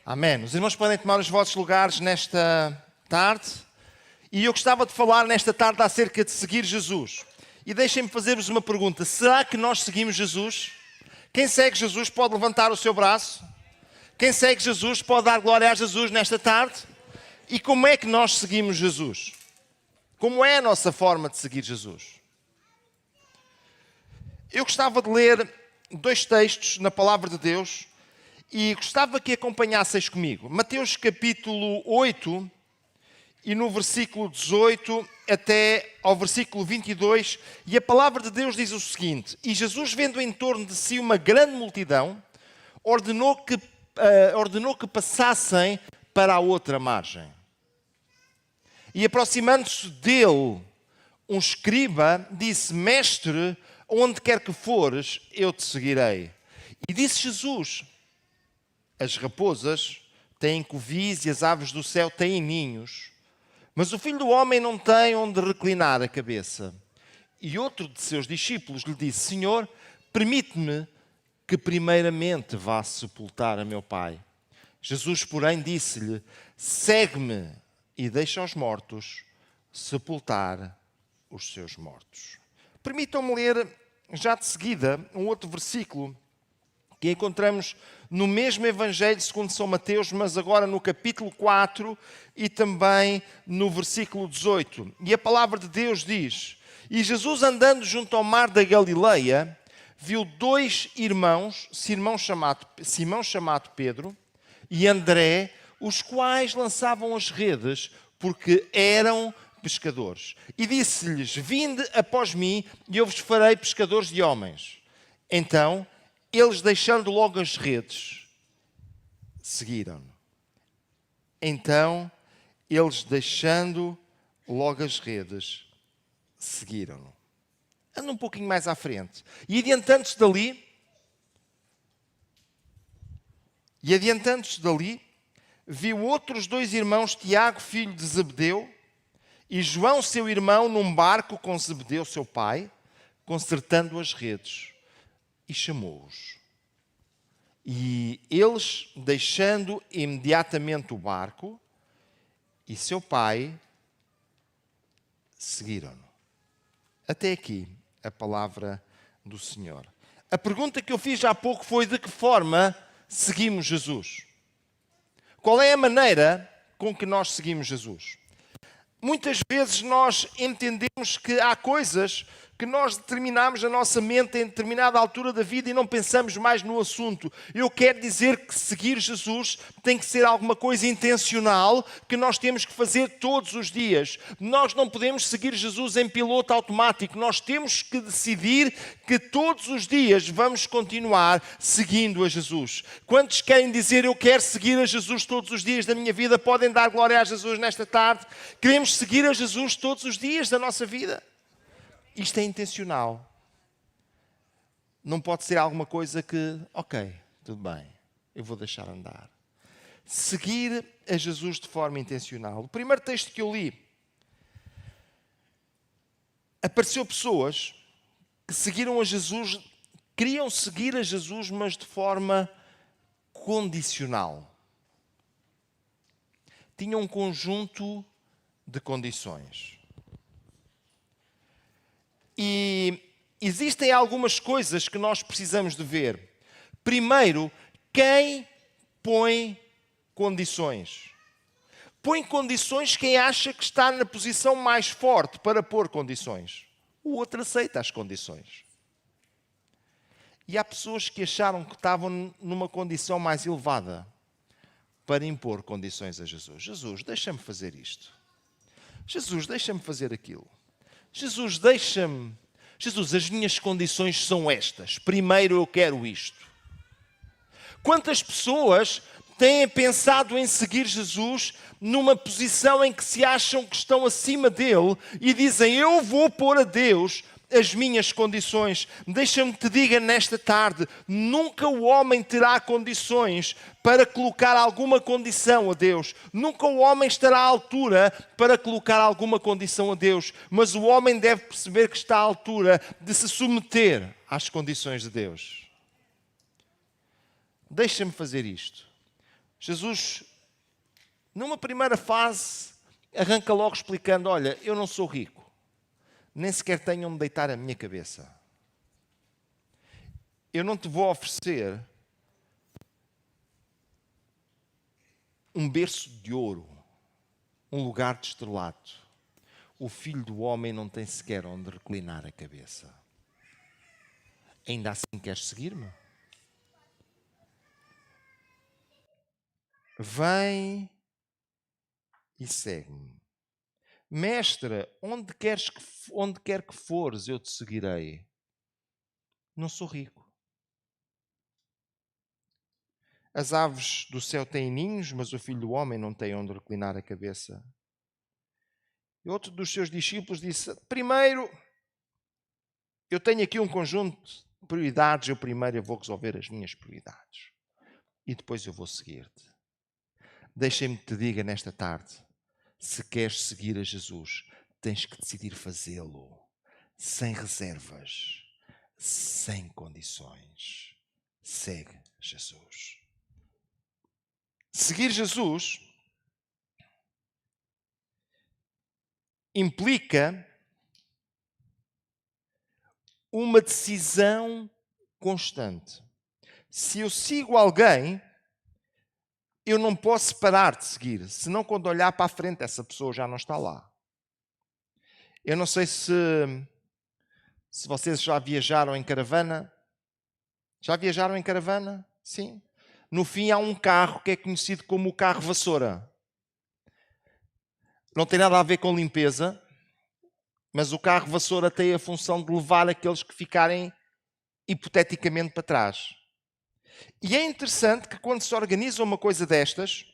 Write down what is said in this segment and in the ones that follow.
Amém. Os irmãos podem tomar os vossos lugares nesta tarde. E eu gostava de falar nesta tarde acerca de seguir Jesus. E deixem-me fazer-vos uma pergunta. Será que nós seguimos Jesus? Quem segue Jesus pode levantar o seu braço? Quem segue Jesus pode dar glória a Jesus nesta tarde? E como é que nós seguimos Jesus? Como é a nossa forma de seguir Jesus? Eu gostava de ler dois textos na Palavra de Deus e gostava que acompanhasseis comigo. Mateus capítulo 8 e no versículo 18 até ao versículo 22. E a Palavra de Deus diz o seguinte: E Jesus, vendo em torno de si uma grande multidão, ordenou que passassem para a outra margem. E aproximando-se dele, um escriba disse: Mestre, onde quer que fores, eu te seguirei. E disse Jesus: As raposas têm covis e as aves do céu têm ninhos, mas o Filho do Homem não tem onde reclinar a cabeça. E outro de seus discípulos lhe disse: Senhor, permite-me que primeiramente vá sepultar a meu Pai. Jesus, porém, disse-lhe: Segue-me e deixa os mortos sepultar os seus mortos. Permitam-me ler já de seguida um outro versículo que encontramos no mesmo Evangelho segundo São Mateus, mas agora no capítulo 4 e também no versículo 18. E a palavra de Deus diz: E Jesus, andando junto ao mar da Galileia, viu dois irmãos, Simão chamado Pedro e André, os quais lançavam as redes porque eram pescadores. E disse-lhes: Vinde após mim e eu vos farei pescadores de homens. Então, eles, deixando logo as redes, seguiram-no. Anda um pouquinho mais à frente. E adiantando-se dali, viu outros dois irmãos, Tiago, filho de Zebedeu, e João, seu irmão, num barco com Zebedeu, seu pai, consertando as redes, e chamou-os. E eles, deixando imediatamente o barco e seu pai, seguiram-no. Até aqui a palavra do Senhor. A pergunta que eu fiz há pouco foi: de que forma seguimos Jesus? Qual é a maneira com que nós seguimos Jesus? Muitas vezes nós entendemos que há coisas que nós determinamos na nossa mente em determinada altura da vida e não pensamos mais no assunto. Eu quero dizer que seguir Jesus tem que ser alguma coisa intencional que nós temos que fazer todos os dias. Nós não podemos seguir Jesus em piloto automático. Nós temos que decidir que todos os dias vamos continuar seguindo a Jesus. Quantos querem dizer: eu quero seguir a Jesus todos os dias da minha vida? Podem dar glória a Jesus nesta tarde. Queremos seguir a Jesus todos os dias da nossa vida. Isto é intencional. Não pode ser alguma coisa que, ok, tudo bem, eu vou deixar andar. Seguir a Jesus de forma intencional. O primeiro texto que eu li, apareceu pessoas que seguiram a Jesus, queriam seguir a Jesus, mas de forma condicional. Tinham um conjunto de condições. E existem algumas coisas que nós precisamos de ver. Primeiro, quem põe condições? Põe condições quem acha que está na posição mais forte para pôr condições. O outro aceita as condições. E há pessoas que acharam que estavam numa condição mais elevada para impor condições a Jesus. Jesus, deixa-me fazer isto. Jesus, deixa-me fazer aquilo. Jesus, deixa-me. Jesus, as minhas condições são estas. Primeiro eu quero isto. Quantas pessoas têm pensado em seguir Jesus numa posição em que se acham que estão acima dele e dizem: eu vou pôr a Deus as minhas condições. Deixa-me que te diga nesta tarde: nunca o homem terá condições para colocar alguma condição a Deus. Nunca o homem estará à altura para colocar alguma condição a Deus. Mas o homem deve perceber que está à altura de se submeter às condições de Deus. Deixa-me fazer isto. Jesus, numa primeira fase, arranca logo explicando, olha, eu não sou rico, nem sequer tenho onde deitar a minha cabeça. Eu não te vou oferecer um berço de ouro, um lugar de estrelato. O Filho do Homem não tem sequer onde reclinar a cabeça. Ainda assim queres seguir-me? Vem e segue-me. Mestre, onde quer que fores, eu te seguirei. Não sou rico. As aves do céu têm ninhos, mas o Filho do Homem não tem onde reclinar a cabeça. E outro dos seus discípulos disse, primeiro, eu tenho aqui um conjunto de prioridades, eu primeiro vou resolver as minhas prioridades. E depois eu vou seguir-te. Deixa-me que te diga nesta tarde, se queres seguir a Jesus, tens que decidir fazê-lo, sem reservas, sem condições. Segue Jesus. Seguir Jesus implica uma decisão constante. Se eu sigo alguém, eu não posso parar de seguir, senão quando olhar para a frente essa pessoa já não está lá. Eu não sei se vocês já viajaram em caravana. Já viajaram em caravana? Sim. No fim há um carro que é conhecido como o carro vassoura. Não tem nada a ver com limpeza, mas o carro vassoura tem a função de levar aqueles que ficarem hipoteticamente para trás. E é interessante que quando se organiza uma coisa destas,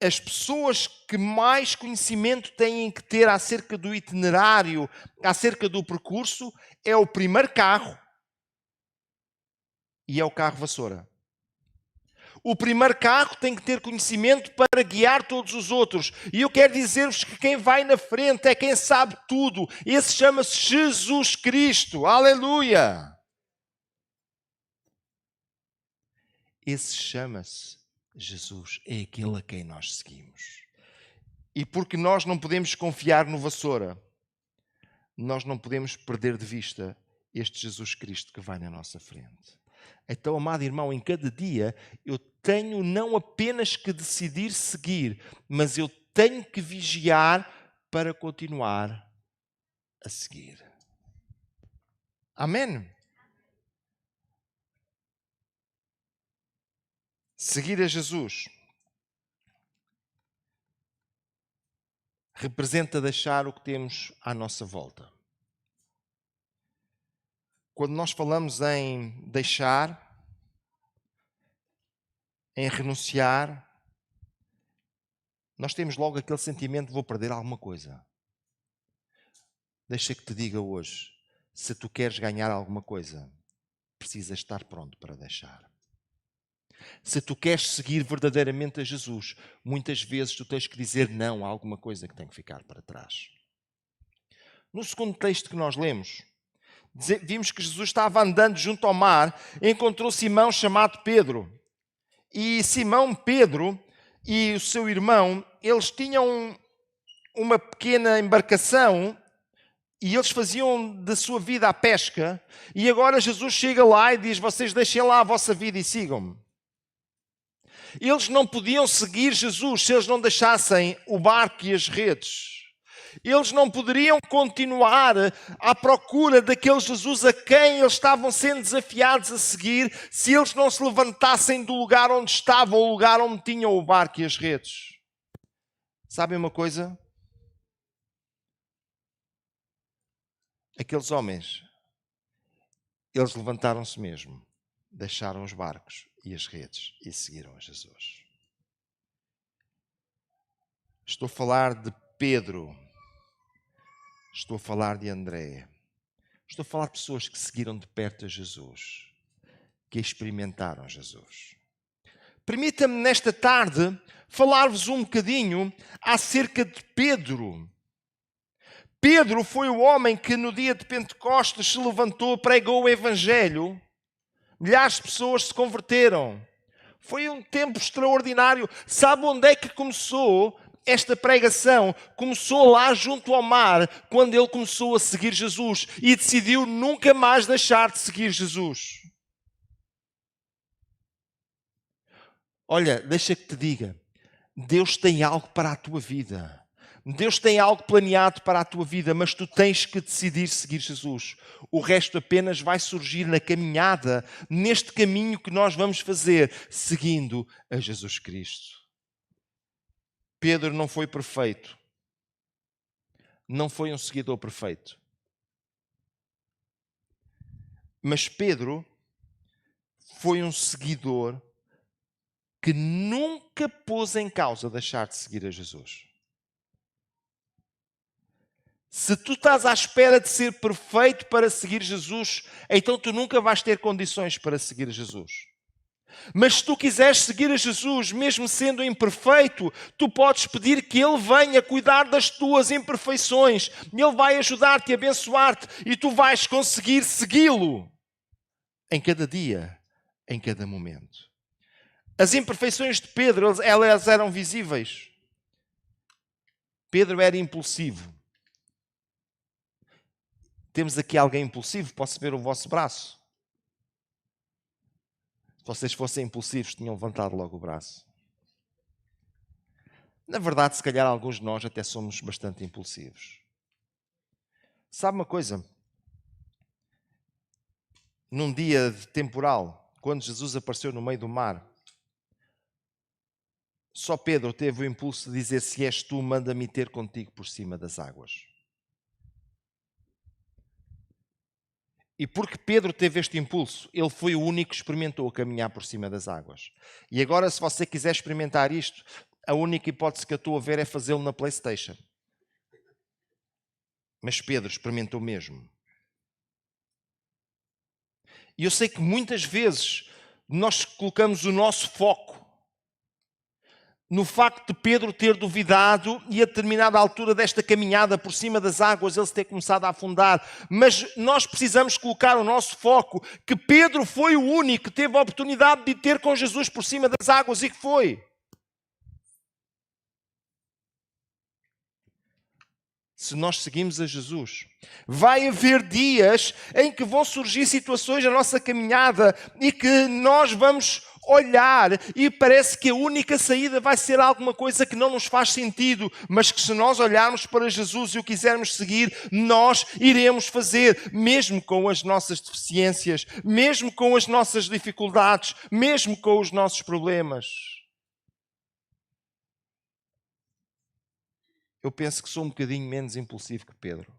as pessoas que mais conhecimento têm que ter acerca do itinerário, acerca do percurso, é o primeiro carro e é o carro vassoura. O primeiro carro tem que ter conhecimento para guiar todos os outros. E eu quero dizer-vos que quem vai na frente é quem sabe tudo. Esse chama-se Jesus Cristo. Aleluia! Esse chama-se Jesus. É aquele a quem nós seguimos. E porque nós não podemos confiar no vassoura, nós não podemos perder de vista este Jesus Cristo que vai na nossa frente. Então, amado irmão, em cada dia eu tenho não apenas que decidir seguir, mas eu tenho que vigiar para continuar a seguir. Amém? Seguir a Jesus representa deixar o que temos à nossa volta. Quando nós falamos em deixar, em renunciar, nós temos logo aquele sentimento de vou perder alguma coisa. Deixa que te diga hoje, se tu queres ganhar alguma coisa, precisas estar pronto para deixar. Se tu queres seguir verdadeiramente a Jesus, muitas vezes tu tens que dizer não a alguma coisa que tem que ficar para trás. No segundo texto que nós lemos, vimos que Jesus estava andando junto ao mar, encontrou Simão chamado Pedro. E Simão, Pedro e o seu irmão, eles tinham uma pequena embarcação e eles faziam da sua vida a pesca. E agora Jesus chega lá e diz, vocês deixem lá a vossa vida e sigam-me. Eles não podiam seguir Jesus se eles não deixassem o barco e as redes. Eles não poderiam continuar à procura daquele Jesus a quem eles estavam sendo desafiados a seguir se eles não se levantassem do lugar onde estavam, o lugar onde tinham o barco e as redes. Sabem uma coisa? Aqueles homens, eles levantaram-se mesmo, deixaram os barcos e as redes e seguiram a Jesus. Estou a falar de Pedro. Estou a falar de André. Estou a falar de pessoas que seguiram de perto a Jesus, que experimentaram Jesus. Permita-me nesta tarde falar-vos um bocadinho acerca de Pedro. Pedro foi o homem que no dia de Pentecostes se levantou, pregou o Evangelho. Milhares de pessoas se converteram. Foi um tempo extraordinário. Sabe onde é que começou esta pregação? Começou lá junto ao mar, quando ele começou a seguir Jesus e decidiu nunca mais deixar de seguir Jesus. Olha, deixa que te diga, Deus tem algo para a tua vida. Deus tem algo planeado para a tua vida, mas tu tens que decidir seguir Jesus. O resto apenas vai surgir na caminhada, neste caminho que nós vamos fazer, seguindo a Jesus Cristo. Pedro não foi perfeito. Não foi um seguidor perfeito. Mas Pedro foi um seguidor que nunca pôs em causa deixar de seguir a Jesus. Se tu estás à espera de ser perfeito para seguir Jesus, então tu nunca vais ter condições para seguir Jesus. Mas se tu quiseres seguir a Jesus, mesmo sendo imperfeito, tu podes pedir que Ele venha cuidar das tuas imperfeições. Ele vai ajudar-te, abençoar-te e tu vais conseguir segui-lo em cada dia, em cada momento. As imperfeições de Pedro, elas eram visíveis. Pedro era impulsivo. Temos aqui alguém impulsivo? Posso ver o vosso braço? Se vocês fossem impulsivos, tinham levantado logo o braço. Na verdade, se calhar alguns de nós até somos bastante impulsivos. Sabe uma coisa? Num dia temporal, quando Jesus apareceu no meio do mar, só Pedro teve o impulso de dizer: se és tu, manda-me ter contigo por cima das águas. E porque Pedro teve este impulso, ele foi o único que experimentou caminhar por cima das águas. E agora, se você quiser experimentar isto, a única hipótese que eu estou a ver é fazê-lo na PlayStation. Mas Pedro experimentou mesmo. E eu sei que muitas vezes nós colocamos o nosso foco no facto de Pedro ter duvidado e a determinada altura desta caminhada por cima das águas ele se ter começado a afundar. Mas nós precisamos colocar o nosso foco que Pedro foi o único que teve a oportunidade de ter com Jesus por cima das águas e que foi. Se nós seguimos a Jesus, vai haver dias em que vão surgir situações na nossa caminhada e que nós vamos olhar e parece que a única saída vai ser alguma coisa que não nos faz sentido, mas que se nós olharmos para Jesus e o quisermos seguir, nós iremos fazer, mesmo com as nossas deficiências, mesmo com as nossas dificuldades, mesmo com os nossos problemas. Eu penso que sou um bocadinho menos impulsivo que Pedro.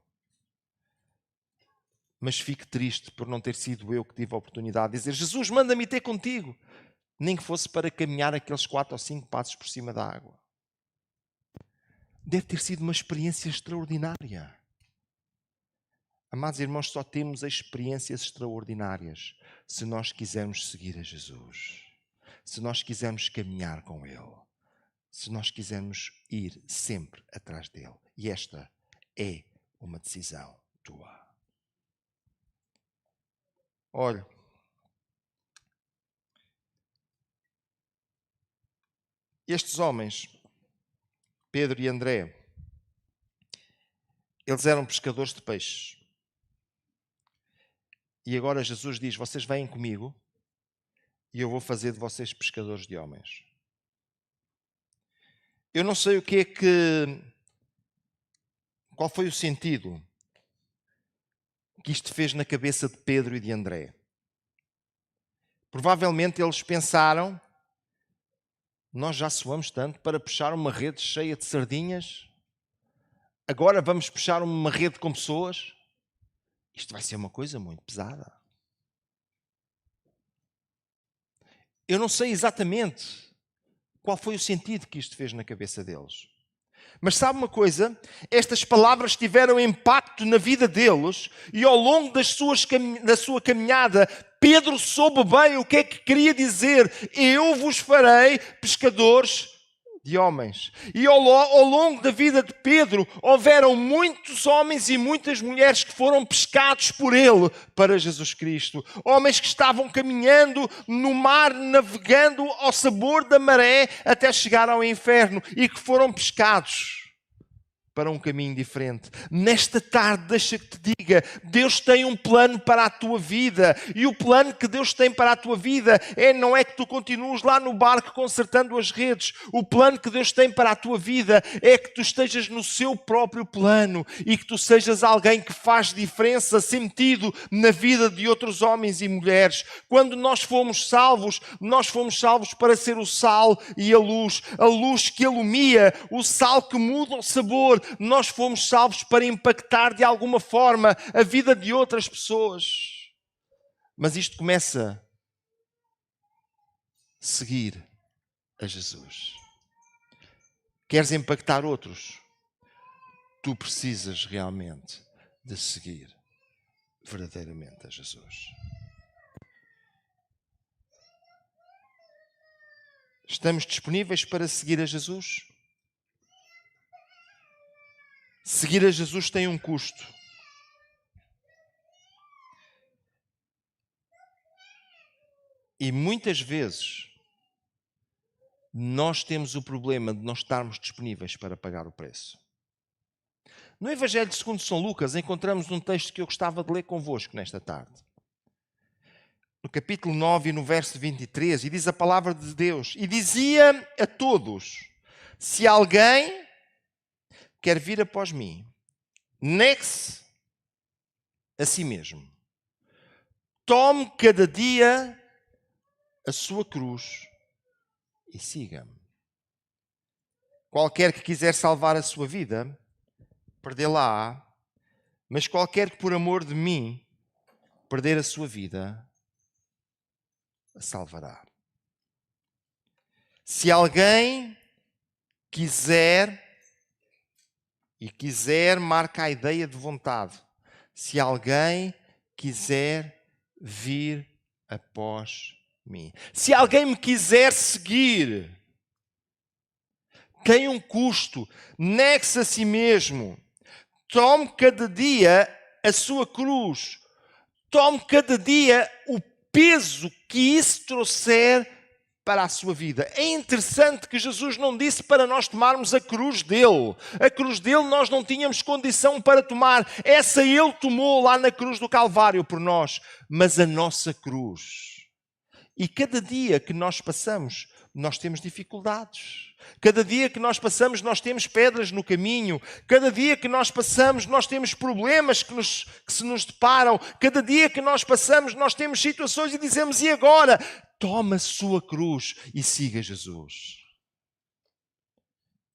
Mas fico triste por não ter sido eu que tive a oportunidade de dizer: Jesus, manda-me ter contigo. Nem que fosse para caminhar aqueles 4 ou 5 passos por cima da água. Deve ter sido uma experiência extraordinária. Amados irmãos, só temos experiências extraordinárias se nós quisermos seguir a Jesus. Se nós quisermos caminhar com Ele. Se nós quisermos ir sempre atrás dele. E esta é uma decisão tua. Olha, estes homens, Pedro e André, eles eram pescadores de peixes. E agora Jesus diz: vocês vêm comigo e eu vou fazer de vocês pescadores de homens. Eu não sei qual foi o sentido que isto fez na cabeça de Pedro e de André. Provavelmente eles pensaram: nós já suamos tanto para puxar uma rede cheia de sardinhas, agora vamos puxar uma rede com pessoas? Isto vai ser uma coisa muito pesada. Eu não sei exatamente qual foi o sentido que isto fez na cabeça deles. Mas sabe uma coisa? Estas palavras tiveram impacto na vida deles e ao longo da sua caminhada, Pedro soube bem o que é que queria dizer: eu vos farei pescadores de homens. E ao longo da vida de Pedro, houveram muitos homens e muitas mulheres que foram pescados por ele para Jesus Cristo. Homens que estavam caminhando no mar, navegando ao sabor da maré até chegar ao inferno e que foram pescados para um caminho diferente. Nesta tarde, deixa que te diga, Deus tem um plano para a tua vida. E o plano que Deus tem para a tua vida não é que tu continues lá no barco consertando as redes. O plano que Deus tem para a tua vida é que tu estejas no seu próprio plano e que tu sejas alguém que faz diferença, sentido na vida de outros homens e mulheres. Quando nós fomos salvos para ser o sal e a luz que ilumina, o sal que muda o sabor. Nós fomos salvos para impactar de alguma forma a vida de outras pessoas. Mas isto começa a seguir a Jesus. Queres impactar outros? Tu precisas realmente de seguir verdadeiramente a Jesus. Estamos disponíveis para seguir a Jesus? Seguir a Jesus tem um custo. E muitas vezes nós temos o problema de não estarmos disponíveis para pagar o preço. No Evangelho segundo São Lucas encontramos um texto que eu gostava de ler convosco nesta tarde. No capítulo 9 e no verso 23, e diz a palavra de Deus: e dizia a todos: se alguém quer vir após mim, negue-se a si mesmo. Tome cada dia a sua cruz e siga-me. Qualquer que quiser salvar a sua vida, perdê-la-á, mas qualquer que por amor de mim perder a sua vida, a salvará. Se alguém quiser marca a ideia de vontade. Se alguém quiser vir após mim. Se alguém me quiser seguir, tem um custo. Negue-se a si mesmo. Tome cada dia a sua cruz. Tome cada dia o peso que isso trouxer para a sua vida. É interessante que Jesus não disse para nós tomarmos a cruz dele. A cruz dele nós não tínhamos condição para tomar. Essa ele tomou lá na cruz do Calvário por nós. Mas a nossa cruz. E cada dia que nós passamos, nós temos dificuldades. Cada dia que nós passamos, nós temos pedras no caminho. Cada dia que nós passamos, nós temos problemas que se nos deparam. Cada dia que nós passamos, nós temos situações e dizemos: e agora? Toma a sua cruz e siga Jesus.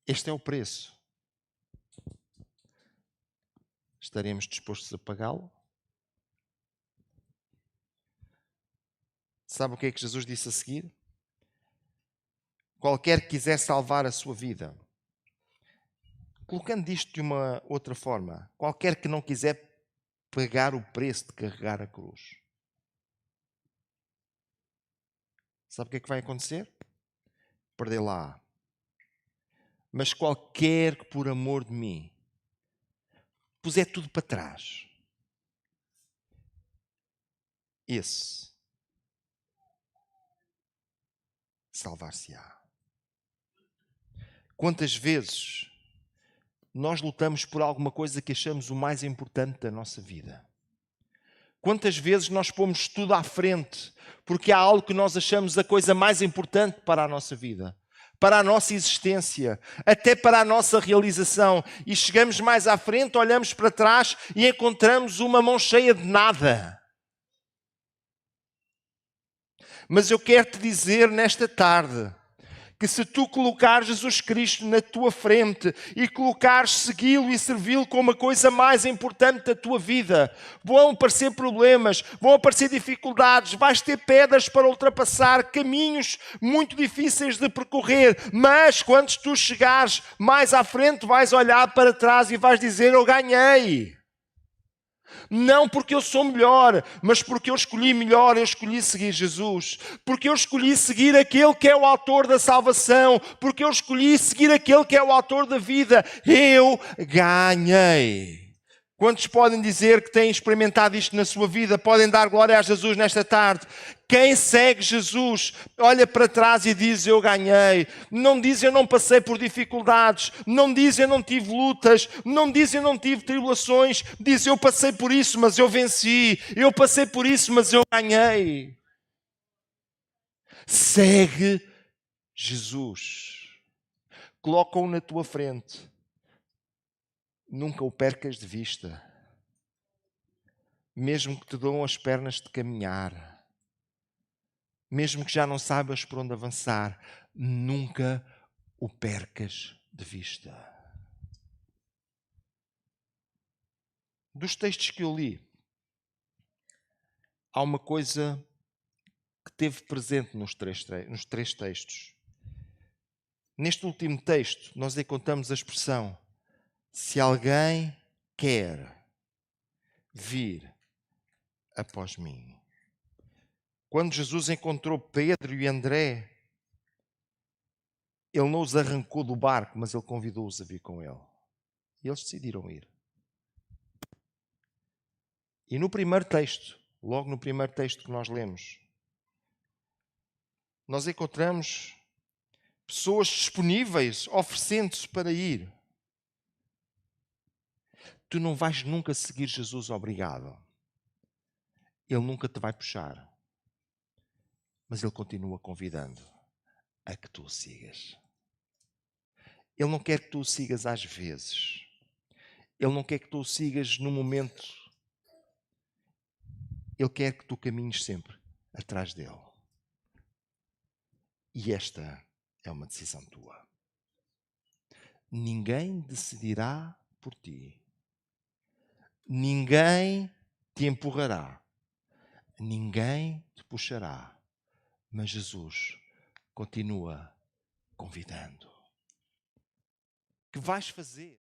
Este é o preço. Estaremos dispostos a pagá-lo? Sabe o que é que Jesus disse a seguir? Qualquer que quiser salvar a sua vida. Colocando isto de uma outra forma, qualquer que não quiser pagar o preço de carregar a cruz. Sabe o que é que vai acontecer? Perdê-la. Mas qualquer que por amor de mim puser tudo para trás, esse salvar-se-á. Quantas vezes nós lutamos por alguma coisa que achamos o mais importante da nossa vida? Quantas vezes nós pomos tudo à frente porque há algo que nós achamos a coisa mais importante para a nossa vida, para a nossa existência, até para a nossa realização, e chegamos mais à frente, olhamos para trás e encontramos uma mão cheia de nada. Mas eu quero te dizer nesta tarde que se tu colocares Jesus Cristo na tua frente e colocares segui-lo e servi-lo como a coisa mais importante da tua vida, vão aparecer problemas, vão aparecer dificuldades, vais ter pedras para ultrapassar, caminhos muito difíceis de percorrer, mas quando tu chegares mais à frente vais olhar para trás e vais dizer: eu ganhei. Não porque eu sou melhor, mas porque eu escolhi melhor, eu escolhi seguir Jesus. Porque eu escolhi seguir aquele que é o autor da salvação. Porque eu escolhi seguir aquele que é o autor da vida. Eu ganhei. Quantos podem dizer que têm experimentado isto na sua vida? Podem dar glória a Jesus nesta tarde. Quem segue Jesus olha para trás e diz: eu ganhei. Não diz: eu não passei por dificuldades. Não diz: eu não tive lutas. Não diz: eu não tive tribulações. Diz: eu passei por isso, mas eu venci. Eu passei por isso, mas eu ganhei. Segue Jesus. Coloca-o na tua frente. Nunca o percas de vista. Mesmo que te dão as pernas de caminhar. Mesmo que já não saibas por onde avançar. Nunca o percas de vista. Dos textos que eu li, há uma coisa que teve presente nos três textos. Neste último texto, nós encontramos a expressão: se alguém quer vir após mim. Quando Jesus encontrou Pedro e André, ele não os arrancou do barco, mas ele convidou-os a vir com ele. E eles decidiram ir. E no primeiro texto, logo no primeiro texto que nós lemos, nós encontramos pessoas disponíveis, oferecendo-se para ir. Tu não vais nunca seguir Jesus obrigado. Ele nunca te vai puxar. Mas ele continua convidando a que tu o sigas. Ele não quer que tu o sigas às vezes. Ele não quer que tu o sigas no momento. Ele quer que tu caminhes sempre atrás dele. E esta é uma decisão tua. Ninguém decidirá por ti. Ninguém te empurrará. Ninguém te puxará. Mas Jesus continua convidando. Que vais fazer?